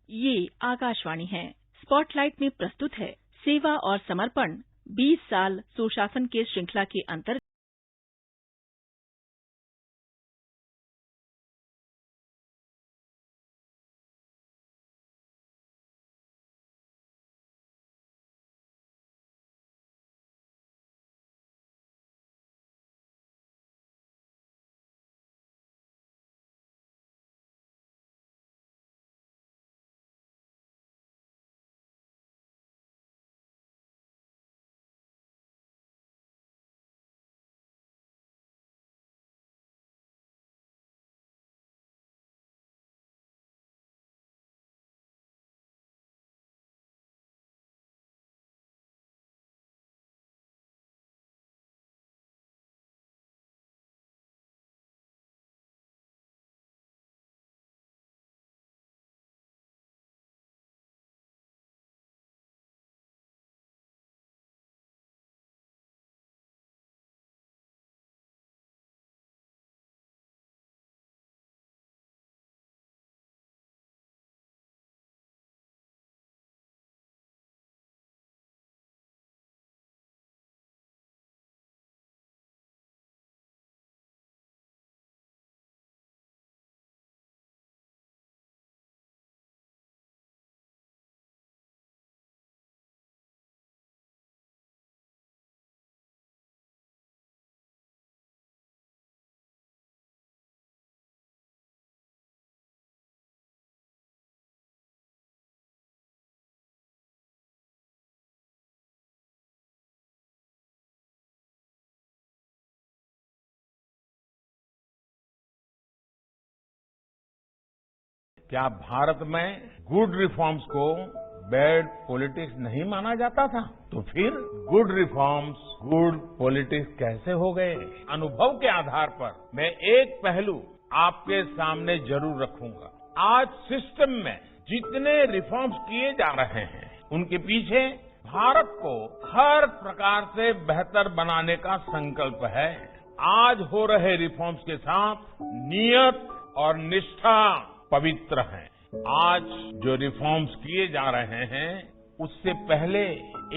ये आकाशवाणी है। स्पॉटलाइट में प्रस्तुत है सेवा और समर्पण 20 साल सुशासन के श्रृंखला के अंतर्गत। क्या भारत में गुड रिफॉर्म्स को बैड पॉलिटिक्स नहीं माना जाता था? तो फिर गुड रिफॉर्म्स गुड पॉलिटिक्स कैसे हो गए? अनुभव के आधार पर मैं एक पहलू आपके सामने जरूर रखूंगा। आज सिस्टम में जितने रिफॉर्म्स किए जा रहे हैं उनके पीछे भारत को हर प्रकार से बेहतर बनाने का संकल्प है। आज हो रहे रिफॉर्म्स के साथ नियत और निष्ठा पवित्र हैं। आज जो रिफॉर्म्स किए जा रहे हैं उससे पहले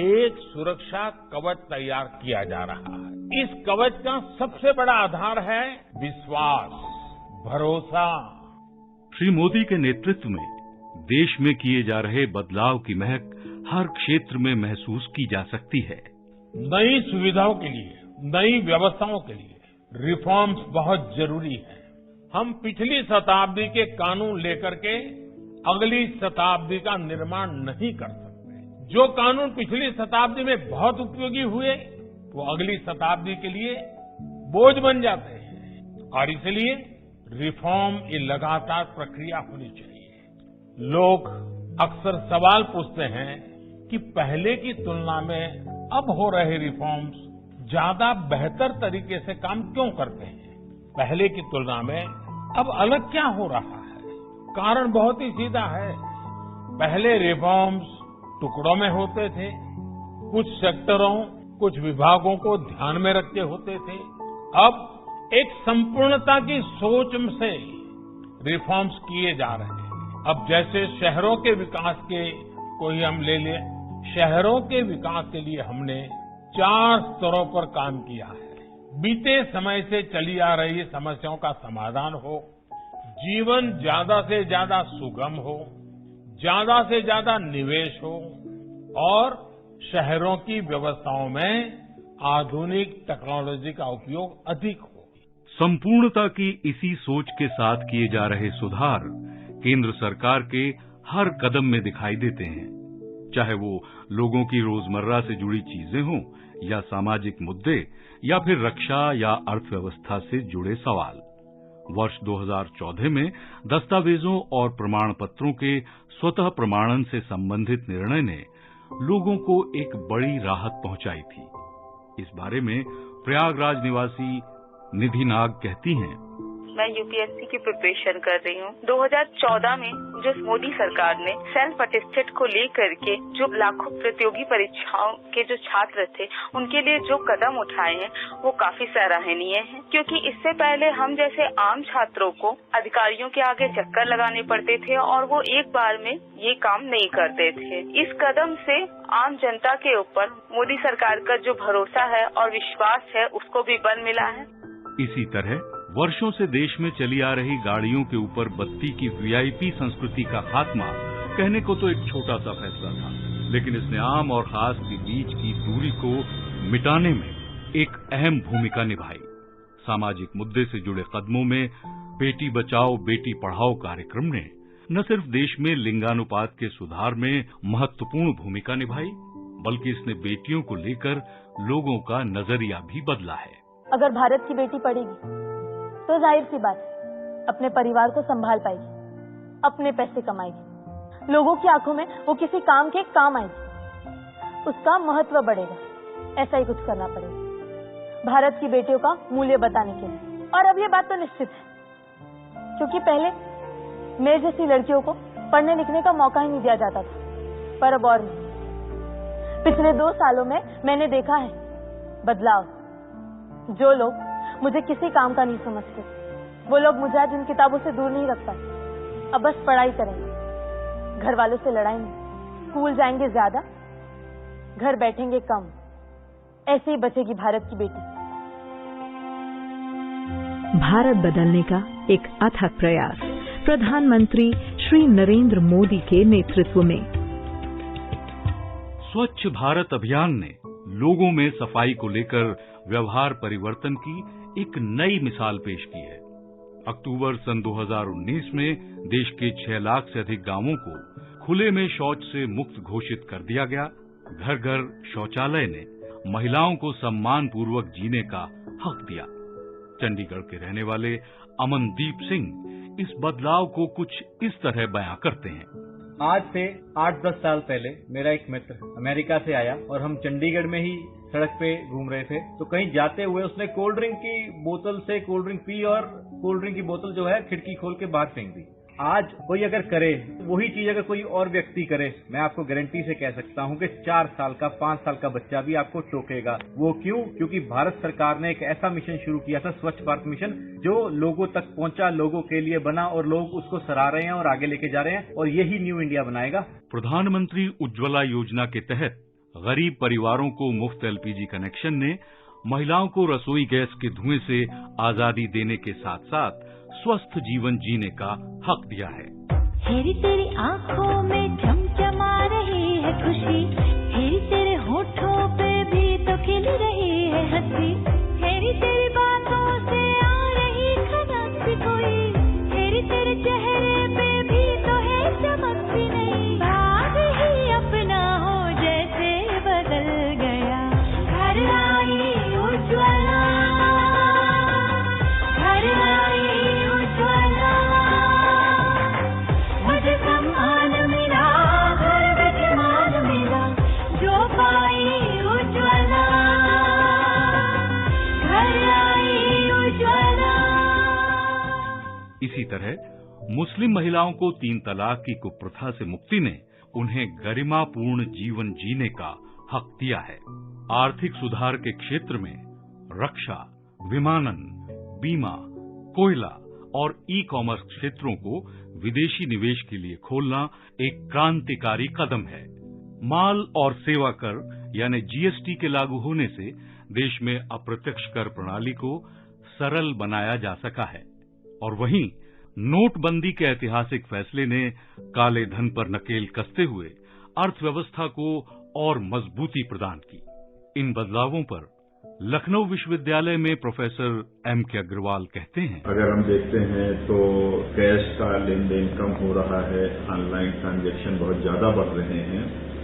एक सुरक्षा कवच तैयार किया जा रहा है। इस कवच का सबसे बड़ा आधार है विश्वास, भरोसा। श्री मोदी के नेतृत्व में देश में किए जा रहे बदलाव की महक हर क्षेत्र में महसूस की जा सकती है। नई सुविधाओं के लिए, नई व्यवस्थाओं के लिए रिफॉर्म्स बहुत जरूरी है। हम पिछली शताब्दी के कानून लेकर के अगली शताब्दी का निर्माण नहीं कर सकते। जो कानून पिछली शताब्दी में बहुत उपयोगी हुए वो अगली शताब्दी के लिए बोझ बन जाते हैं और इसलिए रिफॉर्म ये लगातार प्रक्रिया होनी चाहिए। लोग अक्सर सवाल पूछते हैं कि पहले की तुलना में अब हो रहे रिफॉर्म्स ज्यादा बेहतर तरीके से काम क्यों करते हैं? पहले की तुलना में अब अलग क्या हो रहा है? कारण बहुत ही सीधा है। पहले रिफॉर्म्स टुकड़ों में होते थे, कुछ सेक्टरों, कुछ विभागों को ध्यान में रख के होते थे। अब एक संपूर्णता की सोच से रिफॉर्म्स किए जा रहे हैं। अब जैसे शहरों के विकास के कोई हम ले लें, शहरों के विकास के लिए हमने 4 स्तरों पर काम किया है। बीते समय से चली आ रही समस्याओं का समाधान हो, जीवन ज्यादा से ज्यादा सुगम हो, ज्यादा से ज्यादा निवेश हो और शहरों की व्यवस्थाओं में आधुनिक टेक्नोलॉजी का उपयोग अधिक हो। संपूर्णता की इसी सोच के साथ किए जा रहे सुधार केंद्र सरकार के हर कदम में दिखाई देते हैं, चाहे वो लोगों की रोजमर्रा से जुड़ी चीजें हों या सामाजिक मुद्दे या फिर रक्षा या अर्थव्यवस्था से जुड़े सवाल। वर्ष 2014 में दस्तावेजों और प्रमाण पत्रों के स्वतः प्रमाणन से संबंधित निर्णय ने लोगों को एक बड़ी राहत पहुंचाई थी। इस बारे में प्रयागराज निवासी निधि नाग कहती हैं, मैं यूपीएससी की प्रिपरेशन कर रही हूँ। 2014 में जो मोदी सरकार ने सेल्फ अटेस्टेड को लेकर के जो लाखों प्रतियोगी परीक्षाओं के जो छात्र थे उनके लिए जो कदम उठाए हैं वो काफी सराहनीय है, क्योंकि इससे पहले हम जैसे आम छात्रों को अधिकारियों के आगे चक्कर लगाने पड़ते थे और वो एक बार में ये काम नहीं करते थे। इस कदम से आम जनता के ऊपर मोदी सरकार का जो भरोसा है और विश्वास है उसको भी बल मिला है। इसी तरह वर्षों से देश में चली आ रही गाड़ियों के ऊपर बत्ती की वीआईपी संस्कृति का खात्मा कहने को तो एक छोटा सा फैसला था, लेकिन इसने आम और खास के बीच की दूरी को मिटाने में एक अहम भूमिका निभाई। सामाजिक मुद्दे से जुड़े कदमों में बेटी बचाओ बेटी पढ़ाओ कार्यक्रम ने न सिर्फ देश में लिंगानुपात के सुधार में महत्वपूर्ण भूमिका निभाई, बल्कि इसने बेटियों को लेकर लोगों का नजरिया भी बदला है। अगर भारत की बेटी पढ़ेगी तो जाहिर सी बात है अपने परिवार को संभाल पाएगी, अपने पैसे कमाएगी, लोगों की आंखों में वो किसी काम के काम आएगी, उसका महत्व बढ़ेगा। ऐसा ही कुछ करना पड़ेगा भारत की बेटियों का मूल्य बताने के लिए। और अब ये बात तो निश्चित है, क्योंकि पहले मेरे जैसी लड़कियों को पढ़ने लिखने का मौका ही नहीं दिया जाता था, पर अब और नहीं। पिछले 2 सालों में मैंने देखा है बदलाव। जो लोग मुझे किसी काम का नहीं समझते, वो लोग मुझे आज इन किताबों से दूर नहीं रख पाते। अब बस पढ़ाई करेंगे, घर वालों से लड़ाएंगे, स्कूल जाएंगे ज्यादा, घर बैठेंगे कम। ऐसे ही बचेगी भारत की बेटी। भारत बदलने का एक अथक प्रयास प्रधानमंत्री श्री नरेंद्र मोदी के नेतृत्व में। स्वच्छ भारत अभियान ने लोगों में सफाई को लेकर व्यवहार परिवर्तन की एक नई मिसाल पेश की है। अक्टूबर सन 2019 में देश के 6 लाख से अधिक गांवों को खुले में शौच से मुक्त घोषित कर दिया गया। घर घर शौचालय ने महिलाओं को सम्मान पूर्वक जीने का हक दिया। चंडीगढ़ के रहने वाले अमनदीप सिंह इस बदलाव को कुछ इस तरह बयां करते हैं। आज से 8-10 साल पहले मेरा एक मित्र अमेरिका से आया और हम चंडीगढ़ में ही सड़क पे घूम रहे थे, तो कहीं जाते हुए उसने कोल्ड ड्रिंक की बोतल से कोल्ड ड्रिंक पी और कोल्ड ड्रिंक की बोतल जो है खिड़की खोल के बाहर फेंक दी। आज कोई अगर करे, वही चीज अगर कोई और व्यक्ति करे, मैं आपको गारंटी से कह सकता हूं कि 4 साल का 5 साल का बच्चा भी आपको टोकेगा। वो क्यों? क्योंकि भारत सरकार ने एक ऐसा मिशन शुरू किया था, स्वच्छ भारत मिशन, जो लोगों तक पहुंचा, लोगों के लिए बना और लोग उसको सराह रहे हैं और आगे लेके जा रहे हैं, और यही न्यू इंडिया बनाएगा। प्रधानमंत्री उज्ज्वला योजना के तहत गरीब परिवारों को मुफ्त एलपीजी कनेक्शन ने महिलाओं को रसोई गैस के धुएं से आजादी देने के साथ साथ स्वस्थ जीवन जीने का हक दिया है। हेरी तेरी आंखों में चमचमा रही है खुशी, हेरी तेरे होठों पे भी तो खिल रही है हंसी, हेरी तेरी बातों से आ रही खनक सी कोई, हेरी तेरे चेहरे पे भी तो है चमक सी नहीं, भाग ही अपना हो जैसे बदल गया। घर आई उज्ज्वला, घर आई उज्ज्वला, मुझे सम्मान मिला, घर विजमान मिला, जो पाई उज्ज्वला, घर आई उज्ज्वला। इसी तरह मुस्लिम महिलाओं को 3 तलाक की कुप्रथा से मुक्ति ने उन्हें गरिमापूर्ण जीवन जीने का हक दिया है। आर्थिक सुधार के क्षेत्र में रक्षा, विमानन, बीमा, कोयला और ई-कॉमर्स क्षेत्रों को विदेशी निवेश के लिए खोलना एक क्रांतिकारी कदम है। माल और सेवा कर यानी जीएसटी के लागू होने से देश में अप्रत्यक्ष कर प्रणाली को सरल बनाया जा सका है। और वहीं नोटबंदी के ऐतिहासिक फैसले ने काले धन पर नकेल कसते हुए अर्थव्यवस्था को और मजबूती प्रदान की। इन बदलावों पर लखनऊ विश्वविद्यालय में प्रोफेसर M.K. अग्रवाल कहते हैं, अगर हम देखते हैं तो कैश का लेन देन कम हो रहा है, ऑनलाइन ट्रांजैक्शन बहुत ज्यादा बढ़ रहे हैं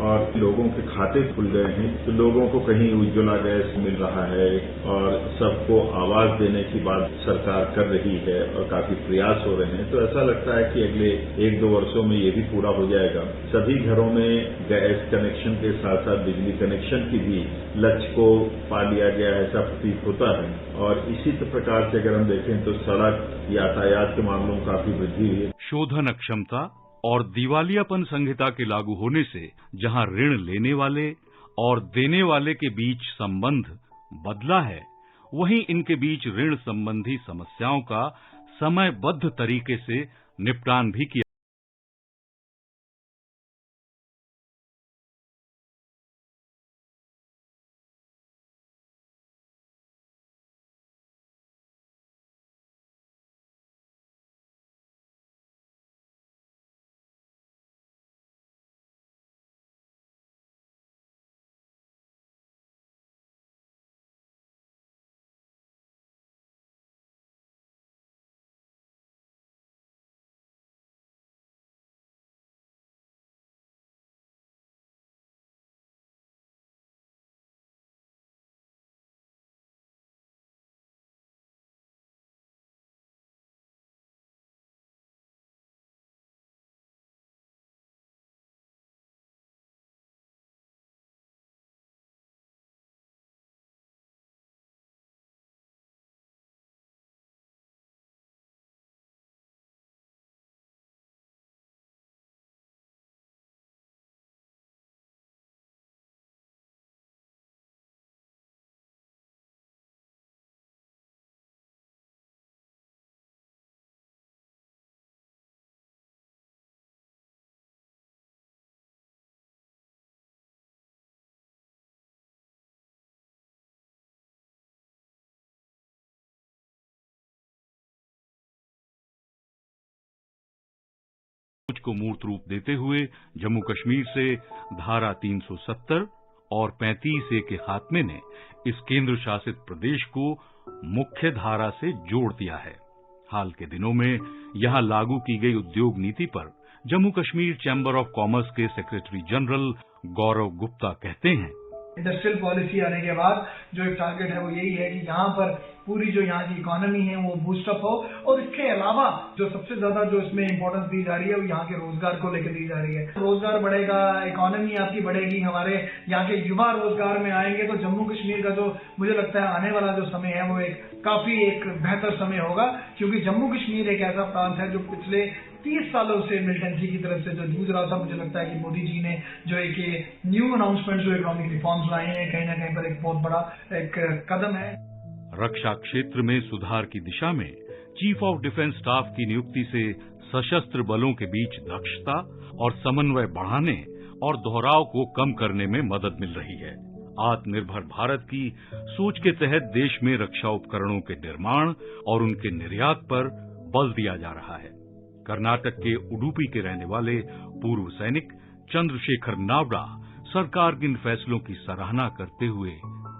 और लोगों के खाते खुल गए हैं, तो लोगों को कहीं उज्ज्वला गैस मिल रहा है और सबको आवाज देने की बात सरकार कर रही है और काफी प्रयास हो रहे हैं। तो ऐसा लगता है कि अगले 1-2 वर्षों में ये भी पूरा हो जाएगा। सभी घरों में गैस कनेक्शन के साथ साथ बिजली कनेक्शन की भी लक्ष्य को पा लिया गया है, ऐसा प्रतीत होता है। और इसी प्रकार से अगर हम देखें तो सड़क यातायात के मामलों में काफी वृद्धि हुई है। शोधन अक्षमता और दिवालियापन संहिता के लागू होने से जहां ऋण लेने वाले और देने वाले के बीच संबंध बदला है, वहीं इनके बीच ऋण संबंधी समस्याओं का समयबद्ध तरीके से निपटान भी किया। को मूर्त रूप देते हुए जम्मू कश्मीर से धारा 370 और 35A के खात्मे ने इस केंद्र शासित प्रदेश को मुख्य धारा से जोड़ दिया है। हाल के दिनों में यहां लागू की गई उद्योग नीति पर Jammu Kashmir chamber of commerce के सेक्रेटरी जनरल गौरव गुप्ता कहते हैं, इंडस्ट्रियल पॉलिसी आने के बाद जो एक टारगेट है वो यही है कि यहाँ पर पूरी जो यहाँ की इकोनॉमी है वो बूस्टअप हो, और इसके अलावा जो सबसे ज्यादा जो इसमें इंपॉर्टेंस दी जा रही है वो यहाँ के रोजगार को लेकर दी जा रही है। रोजगार बढ़ेगा, इकोनॉमी आपकी बढ़ेगी, हमारे यहाँ के युवा रोजगार में आएंगे, तो जम्मू कश्मीर का जो मुझे लगता है आने वाला जो समय है वो काफी एक बेहतर समय होगा, क्योंकि जम्मू कश्मीर एक ऐसा प्रांत है जो पिछले 30 सालों से मिलिटेंसी की तरफ से जो जूझ रहा था। मुझे लगता है कि मोदी जी ने जो एक न्यू अनाउंसमेंट जो इकोनॉमिक रिफॉर्म्स लाए हैं, कहीं ना कहीं पर एक बहुत बड़ा एक कदम है। रक्षा क्षेत्र में सुधार की दिशा में चीफ ऑफ डिफेंस स्टाफ की नियुक्ति से सशस्त्र बलों के बीच दक्षता और समन्वय बढ़ाने और दोहराव को कम करने में मदद मिल रही है। आत्मनिर्भर भारत की सोच के तहत देश में रक्षा उपकरणों के निर्माण और उनके निर्यात पर बल दिया जा रहा है। कर्नाटक के उडुपी के रहने वाले पूर्व सैनिक चंद्रशेखर नावडा सरकार के इन फैसलों की सराहना करते हुए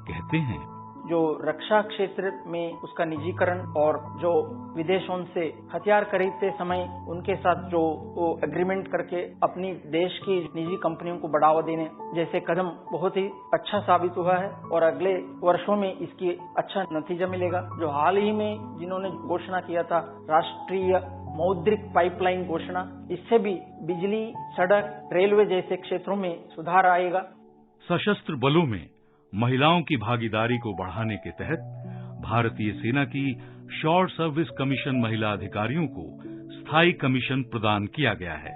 कहते हैं, जो रक्षा क्षेत्र में उसका निजीकरण और जो विदेशों से हथियार खरीदते समय उनके साथ जो वो एग्रीमेंट करके अपनी देश की निजी कंपनियों को बढ़ावा देने जैसे कदम बहुत ही अच्छा साबित हुआ है, और अगले वर्षों में इसकी अच्छा नतीजा मिलेगा। जो हाल ही में जिन्होंने घोषणा किया था राष्ट्रीय मौद्रिक पाइपलाइन घोषणा, इससे भी बिजली, सड़क, रेलवे जैसे क्षेत्रों में सुधार आएगा। सशस्त्र बलों में महिलाओं की भागीदारी को बढ़ाने के तहत भारतीय सेना की शॉर्ट सर्विस कमीशन महिला अधिकारियों को स्थायी कमीशन प्रदान किया गया है,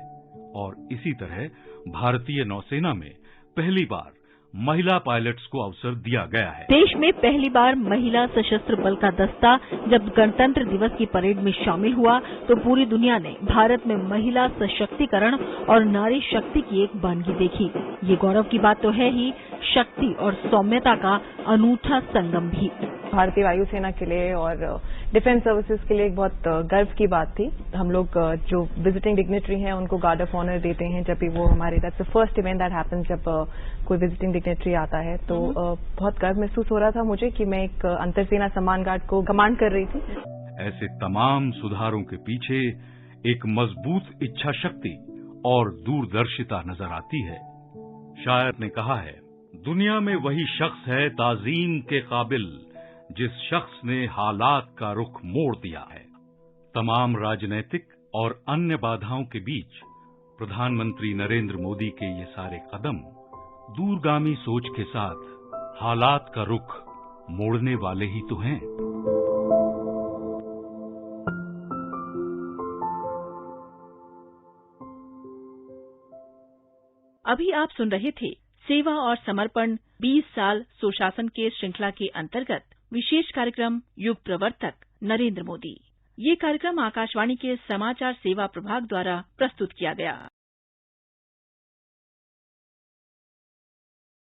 और इसी तरह भारतीय नौसेना में पहली बार महिला पायलट्स को अवसर दिया गया है। देश में पहली बार महिला सशस्त्र बल का दस्ता जब गणतंत्र दिवस की परेड में शामिल हुआ तो पूरी दुनिया ने भारत में महिला सशक्तिकरण और नारी शक्ति की एक बानगी देखी। ये गौरव की बात तो है ही, शक्ति और सौम्यता का अनूठा संगम भी। भारतीय वायुसेना के लिए और डिफेंस सर्विसेज के लिए एक बहुत गर्व की बात थी। हम लोग जो विजिटिंग डिग्नेटरी हैं उनको गार्ड ऑफ ऑनर देते हैं जब भी वो हमारे that's the first event that happens जब कोई विजिटिंग डिग्नेटरी आता है, तो बहुत गर्व महसूस हो रहा था मुझे कि मैं एक अंतरसेना सम्मान गार्ड को कमांड कर रही थी। ऐसे तमाम सुधारों के पीछे एक मजबूत इच्छा शक्ति और दूरदर्शिता नजर आती है। शायर ने कहा है, दुनिया में वही शख्स है ताजीम के काबिल जिस शख्स ने हालात का रुख मोड़ दिया है। तमाम राजनैतिक और अन्य बाधाओं के बीच प्रधानमंत्री नरेंद्र मोदी के ये सारे कदम दूरगामी सोच के साथ हालात का रुख मोड़ने वाले ही तो हैं। अभी आप सुन रहे थे सेवा और समर्पण 20 साल सुशासन के श्रृंखला के अंतर्गत विशेष कार्यक्रम युग प्रवर्तक नरेंद्र मोदी। ये कार्यक्रम आकाशवाणी के समाचार सेवा प्रभाग द्वारा प्रस्तुत किया गया।